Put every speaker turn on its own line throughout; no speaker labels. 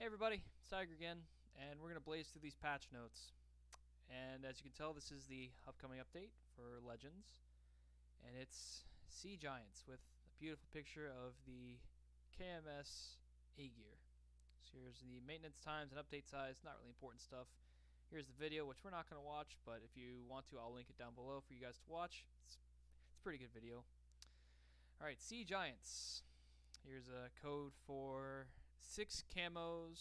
everybody, it's Tiger again, and we're going to blaze through these patch notes. And as you can tell, this is the upcoming update for Legends, and it's Sea Giants with a beautiful picture of the KMS A-Gear. So here's the maintenance times and update size, not really important stuff. Here's the video, which we're not going to watch, but if you want to, I'll link it down below for you guys to watch. It's a pretty good video. Alright, Sea Giants. Here's a code for 6 camos.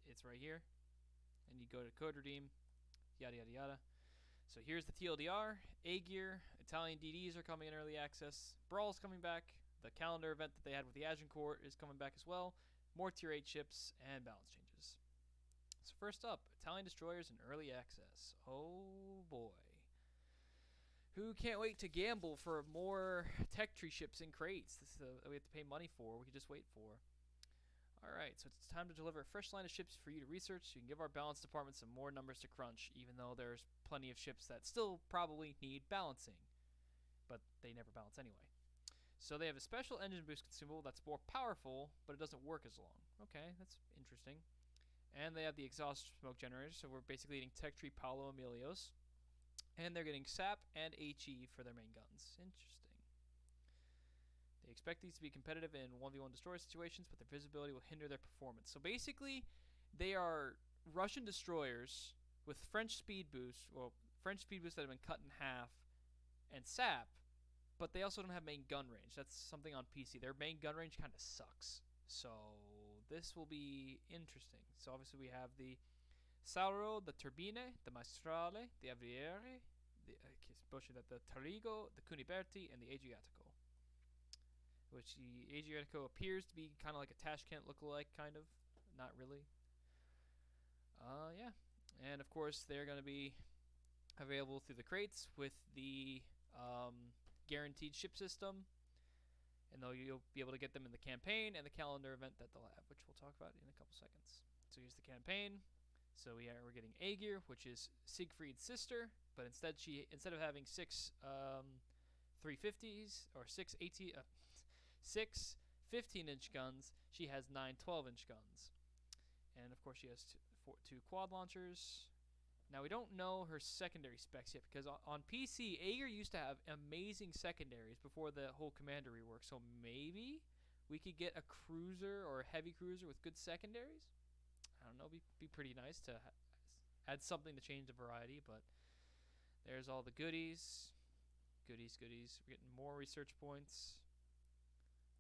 It's right here. And you go to code redeem, yada yada yada. So here's the TLDR, A-Gear, Italian DDs are coming in early access, Brawl's coming back, the calendar event that they had with the Agincourt is coming back as well, more tier 8 ships, and balance changes. So first up, Italian destroyers in early access. Oh boy. Who can't wait to gamble for more tech tree ships in crates? This is we have to pay money for, we could just wait for. Alright, so it's time to deliver a fresh line of ships for you to research so you can give our balance department some more numbers to crunch, even though there's plenty of ships that still probably need balancing. But they never balance anyway. So they have a special engine boost consumable that's more powerful, but it doesn't work as long. Okay, that's interesting. And they have the exhaust smoke generator, so we're basically getting Tech Tree Paolo Emilios. And they're getting SAP and HE for their main guns. Interesting. They expect these to be competitive in 1v1 destroyer situations, but their visibility will hinder their performance. So basically, they are Russian destroyers with French speed boosts, well, French speed boosts that have been cut in half, and SAP, but they also don't have main gun range. That's something on PC. Their main gun range kind of sucks. So this will be interesting. So obviously we have the Sauro, the Turbine, the Maestrale, the Avriere, the Tarigo, the Cuniberti, and the Adriatico. Which the Adriatico appears to be kind of like a Tashkent lookalike, kind of. Not really. Yeah. And of course, they're going to be available through the crates with the guaranteed ship system. And you'll be able to get them in the campaign and the calendar event that they'll have, which we'll talk about in a couple seconds. So here's the campaign. So we're getting A-Gear, which is Siegfried's sister, but instead of having 6 350s or 6 15-inch guns, she has 9 12-inch guns. And of course she has 2 quad launchers. Now we don't know her secondary specs yet, because on PC, A-Gear used to have amazing secondaries before the whole commander rework, so maybe we could get a cruiser or a heavy cruiser with good secondaries? I don't know, be pretty nice to add something to change the variety, but there's all the goodies. Goodies. We're getting more research points.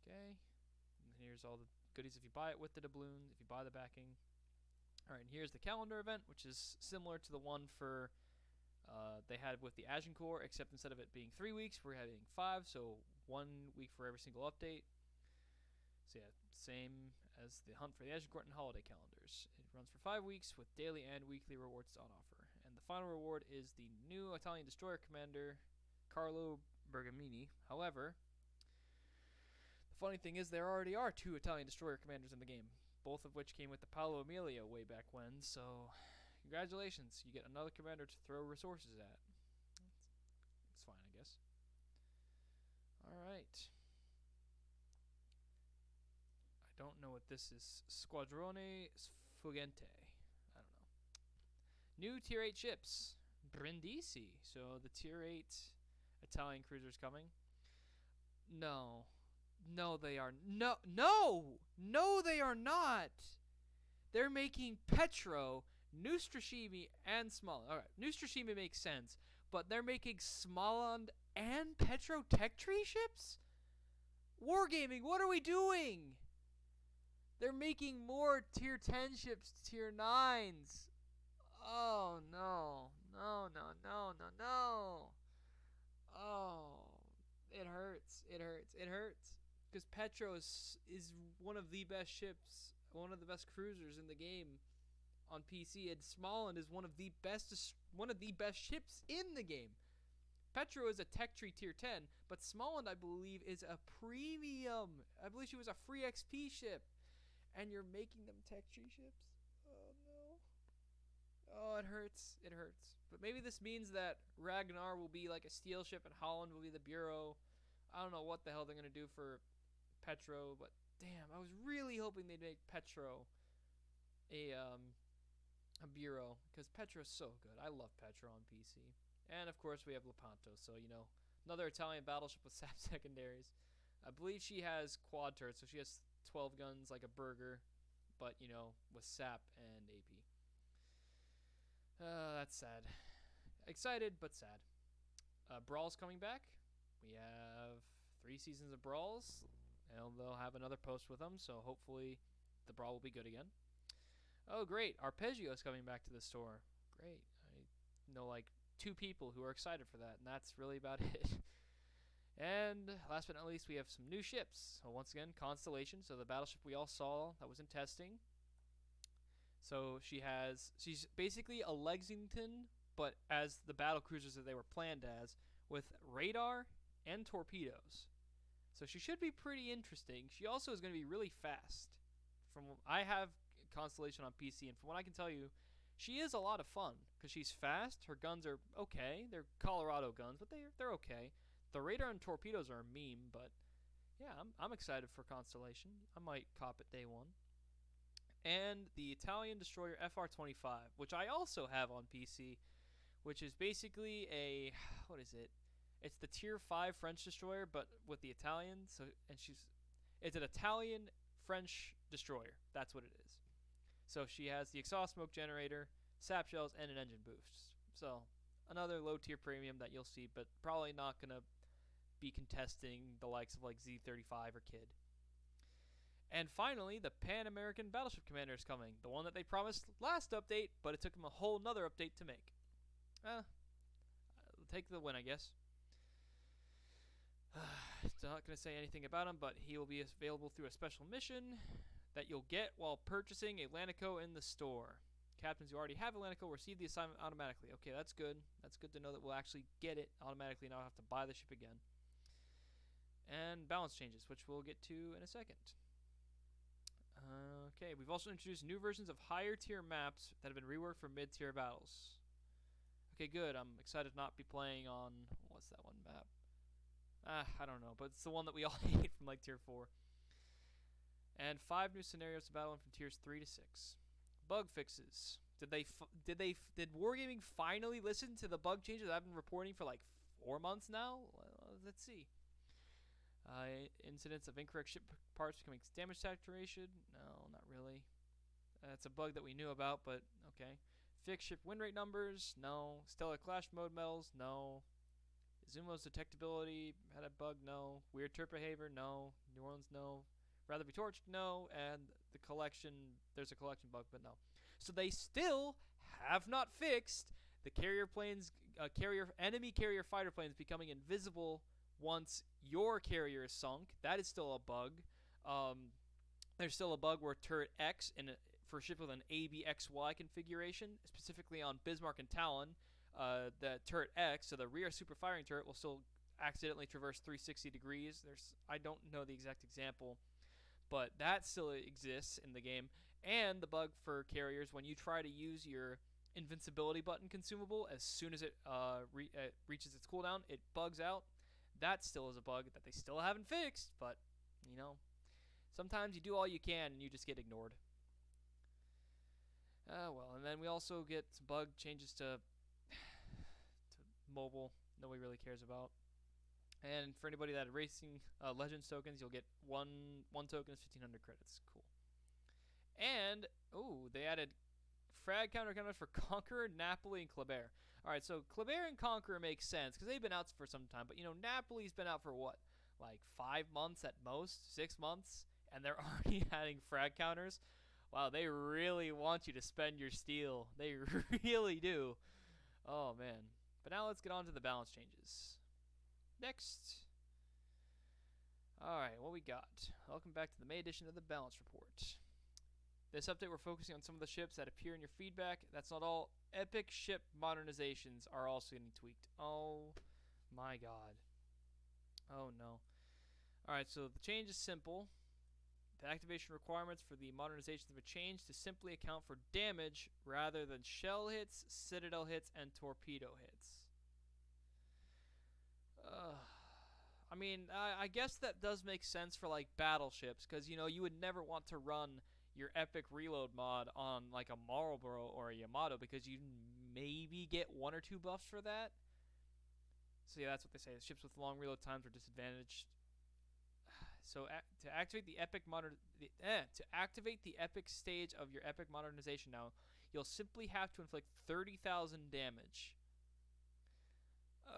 Okay. And here's all the goodies if you buy it with the doubloon, if you buy the backing. Alright, and here's the calendar event, which is similar to the one for they had with the Agincourt, except instead of it being 3 weeks, we're having 5, so 1 week for every single update. So yeah, same as the Hunt for the Agincourt and holiday calendars. It runs for 5 weeks with daily and weekly rewards on offer. And the final reward is the new Italian destroyer commander, Carlo Bergamini. However, the funny thing is there already are 2 Italian destroyer commanders in the game, both of which came with the Paolo Emilio way back when, so congratulations, you get another commander to throw resources at. It's fine, I guess. Alright. I don't know what this is. Squadrone Sfuggente. I don't know. New tier 8 ships. Brindisi. So the tier 8 Italian cruisers coming. No, they are no, they are not. They're making Petro, Neustrashimi, and Smaland. All right, Neustrashimi makes sense, but they're making Smaland and Petro tech tree ships. Wargaming, what are we doing? They're making more tier 10 ships, tier 9s. Oh no. Oh, it hurts. Because Petro is one of the best ships, one of the best cruisers in the game on PC, and Smaland is one of the best ships in the game. Petro is a tech tree tier 10, but Smaland, I believe, is a premium. I believe she was a free XP ship, and you're making them tech tree ships. Oh no. Oh, it hurts. But maybe this means that Ragnar will be like a steel ship and Holland will be the Bureau. I don't know what the hell they're going to do for Petro, but damn, I was really hoping they'd make Petro a bureau because Petro's so good. I love Petro on PC, and of course we have Lepanto. So another Italian battleship with SAP secondaries. I believe she has quad turrets, so she has 12 guns like a burger, but with SAP and AP. That's sad. Excited but sad. Brawl's coming back. We have 3 seasons of Brawls, and they'll have another post with them. So hopefully, the Brawl will be good again. Oh, great! Arpeggio's coming back to the store. Great. I know like 2 people who are excited for that, and that's really about it. And last but not least, we have some new ships. So once again, Constellation. So the battleship we all saw that was in testing. So she's basically a Lexington, but as the battle cruisers that they were planned as, with radar and torpedoes. So she should be pretty interesting. She also is going to be really fast. I have Constellation on PC, and from what I can tell you, she is a lot of fun because she's fast. Her guns are okay. They're Colorado guns, but they're okay. The radar and torpedoes are a meme, but yeah, I'm excited for Constellation. I might cop it day one. And the Italian destroyer FR-25, which I also have on PC, which is basically what is it? It's the tier 5 French destroyer, but with the Italian. It's an Italian French destroyer. That's what it is. So she has the exhaust smoke generator, sap shells, and an engine boost. So another low tier premium that you'll see, but probably not gonna be contesting the likes of like Z35 or Kid. And finally, the Pan American Battleship Commander is coming. The one that they promised last update, but it took them a whole nother update to make. Take the win, I guess. Not going to say anything about him, but he will be available through a special mission that you'll get while purchasing Atlantico in the store. Captains who already have Atlantico receive the assignment automatically. Okay, that's good. That's good to know that we'll actually get it automatically and not have to buy the ship again. And balance changes, which we'll get to in a second. Okay, we've also introduced new versions of higher tier maps that have been reworked for mid-tier battles. Okay, good. I'm excited to not be playing on, what's that one map? I don't know, but it's the one that we all hate from like tier 4. And 5 new scenarios to battle in from tiers 3 to 6. Bug fixes. Did Wargaming finally listen to the bug changes I've been reporting for like 4 months now? Well, let's see. Incidents of incorrect ship parts becoming damage saturation. No, not really. That's a bug that we knew about, but okay. Fixed ship win rate numbers. No. Stellar clash mode medals. No. Zumo's detectability had a bug. No. Weird turret behavior. No. New Orleans. No. Rather be torched. No. And the collection. There's a collection bug, but no. So they still have not fixed the carrier planes, enemy carrier fighter planes becoming invisible once your carrier is sunk. That is still a bug. There's still a bug where turret X for ship with an ABXY configuration, specifically on Bismarck and Talon, the turret X, so the rear super firing turret will still accidentally traverse 360 degrees. I don't know the exact example, but that still exists in the game. And the bug for carriers, when you try to use your invincibility button consumable, as soon as it reaches its cooldown, it bugs out. That still is a bug that they still haven't fixed, but, sometimes you do all you can and you just get ignored. Well, and then we also get some bug changes to mobile. Nobody really cares about. And for anybody that had racing Legends tokens, you'll get one token is 1,500 credits. Cool. And, they added frag counter counters for Conqueror, Napoli, and Kleber. Alright, so Kleber and Conqueror makes sense because they've been out for some time. But, Napoli's been out for what? Like 5 months at most? 6 months? And they're already adding frag counters? Wow, they really want you to spend your steel. They really do. Oh, man. But now let's get on to the balance changes. Next. Alright, what we got? Welcome back to the May edition of the Balance Report. This update, we're focusing on some of the ships that appear in your feedback. That's not all. Epic ship modernizations are also getting tweaked. Oh, my God. Oh, no. Alright, so the change is simple. The activation requirements for the modernizations have changed to simply account for damage rather than shell hits, citadel hits, and torpedo hits. I mean, I guess that does make sense for like battleships, because you would never want to run your epic reload mod on like a Marlboro or a Yamato because you maybe get 1 or 2 buffs for that. So yeah, that's what they say. Ships with long reload times are disadvantaged. So to activate the epic stage of your epic modernization now, you'll simply have to inflict 30,000 damage.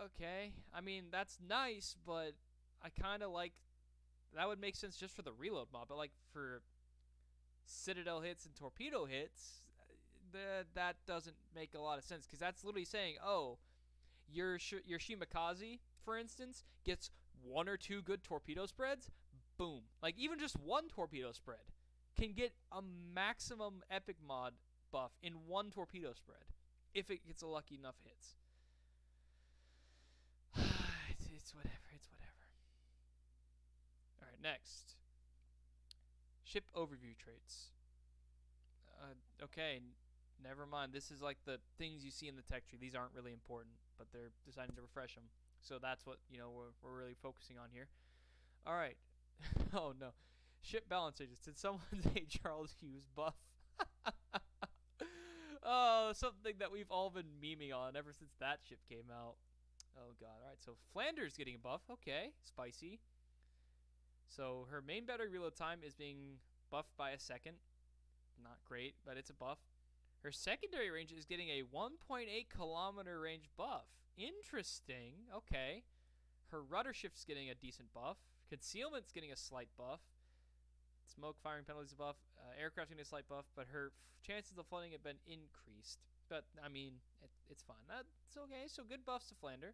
Okay, I mean that's nice, but I kind of like that would make sense just for the reload mod, but like for citadel hits and torpedo hits, that doesn't make a lot of sense because that's literally saying, oh, your Shimakaze, for instance, gets 1 or 2 good torpedo spreads. Boom. Like, even just 1 torpedo spread can get a maximum epic mod buff in 1 torpedo spread if it gets a lucky enough hits. It's whatever. It's whatever. Alright, next. Ship overview traits. Okay, never mind. This is like the things you see in the tech tree. These aren't really important, but they're deciding to refresh them. So that's what, we're really focusing on here. Alright. Oh no. Ship balance changes. Did someone say Charles Hughes buff? Oh, something that we've all been memeing on ever since that ship came out. Oh god. Alright, so Flanders getting a buff. Okay, spicy. So her main battery reload time is being buffed by a second. Not great, but it's a buff. Her secondary range is getting a 1.8 kilometer range buff. Interesting. Okay. Her rudder shift's getting a decent buff. Concealment's getting a slight buff. Smoke firing penalties a buff. Aircraft's getting a slight buff, but her chances of flooding have been increased. But, I mean, it's fine. That's okay. So good buffs to Flander.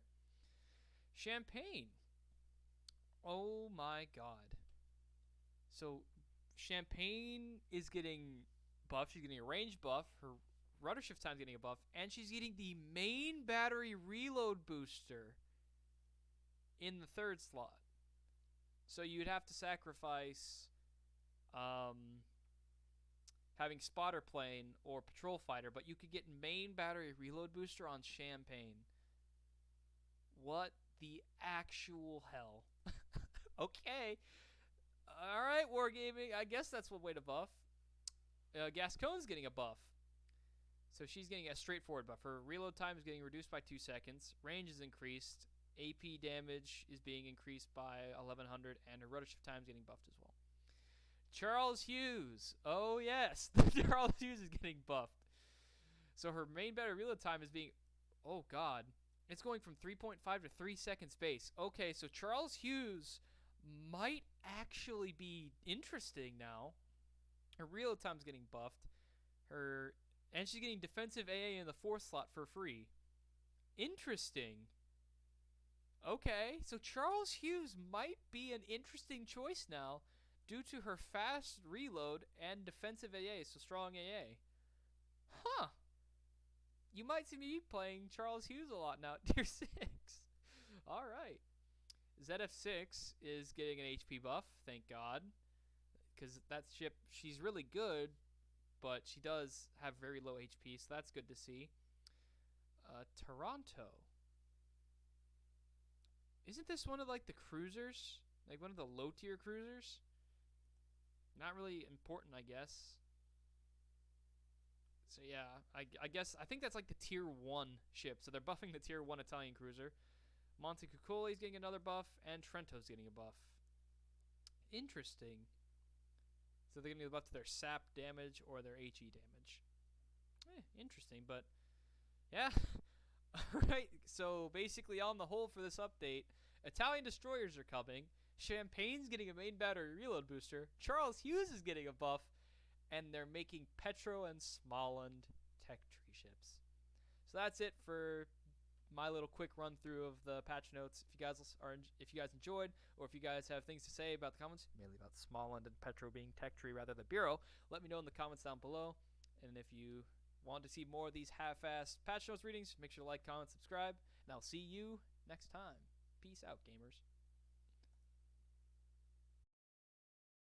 Champagne. Oh my god. So Champagne is getting buff. She's getting a range buff. Her rudder shift time's getting a buff. And she's getting the main battery reload booster in the 3rd slot. So you'd have to sacrifice having spotter plane or patrol fighter, but you could get main battery reload booster on Champagne. What the actual hell? Okay. Alright, Wargaming. I guess that's one way to buff. Gascon's getting a buff. So she's getting a straightforward buff. Her reload time is getting reduced by 2 seconds. Range is increased. AP damage is being increased by 1100. And her rudder shift time is getting buffed as well. Charles Hughes. Oh, yes. Charles Hughes is getting buffed. So her main battery reload time is being... Oh, God. It's going from 3.5 to 3 seconds base. Okay, so Charles Hughes might actually be interesting now. Her reload time is getting buffed. And she's getting defensive AA in the 4th slot for free. Interesting. Okay, so Charles Hughes might be an interesting choice now due to her fast reload and defensive AA, so strong AA. Huh. You might see me playing Charles Hughes a lot now at Tier 6. Alright. ZF6 is getting an HP buff, thank God. Because that ship, she's really good, but she does have very low HP, so that's good to see. Toronto. Isn't this one of like the cruisers? Like one of the low tier cruisers? Not really important, I guess. So yeah, I think that's like the tier 1 ship. So they're buffing the tier 1 Italian cruiser. Montecuccoli's getting another buff, and Trento's getting a buff. Interesting. So they're getting a buff to their SAP damage or their HE damage. Interesting, but yeah. Alright, so basically on the whole for this update, Italian destroyers are coming, Champagne's getting a main battery reload booster, Charles Hughes is getting a buff, and they're making Petro and Smaland tech tree ships. So that's it for my little quick run through of the patch notes. If you guys enjoyed, or if you guys have things to say about the comments, mainly about Smaland and Petro being tech tree rather than Bureau, let me know in the comments down below. And if you want to see more of these half-assed patch notes readings, make sure to like, comment, subscribe, and I'll see you next time. Peace out, gamers.